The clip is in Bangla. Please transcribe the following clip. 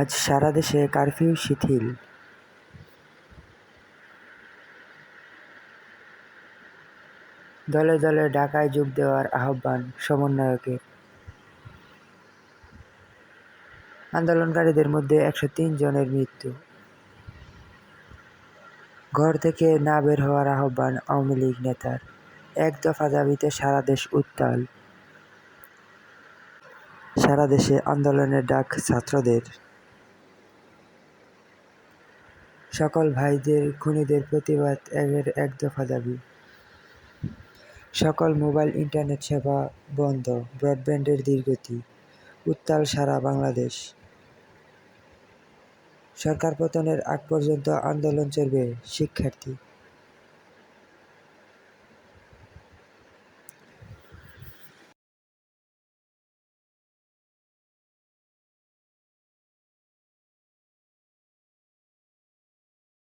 আজ সারা দেশে কারফিউ শিথিল। দলে দলে ঢাকায় যোগ দেওয়ার আহ্বান সমন্বয়কের। আন্দোলনকারীদের মধ্যে 103 জনের মৃত্যু। ঘর থেকে না বের হওয়ার আহ্বান আওয়ামী লীগ নেতার। এক দফা দাবিতে সারা দেশ উত্তাল। সারা দেশে আন্দোলনের ডাক ছাত্রদের। সকল ভাইদের খুনিদের প্রতিবাদ এর এক দফা দাবি। সকল মোবাইল ইন্টারনেট সেবা বন্ধ, ব্রডব্যান্ডের ধীরগতি। উত্তাল সারা বাংলাদেশ। সরকার পতনের আগ পর্যন্ত আন্দোলন চলবে শিক্ষার্থী।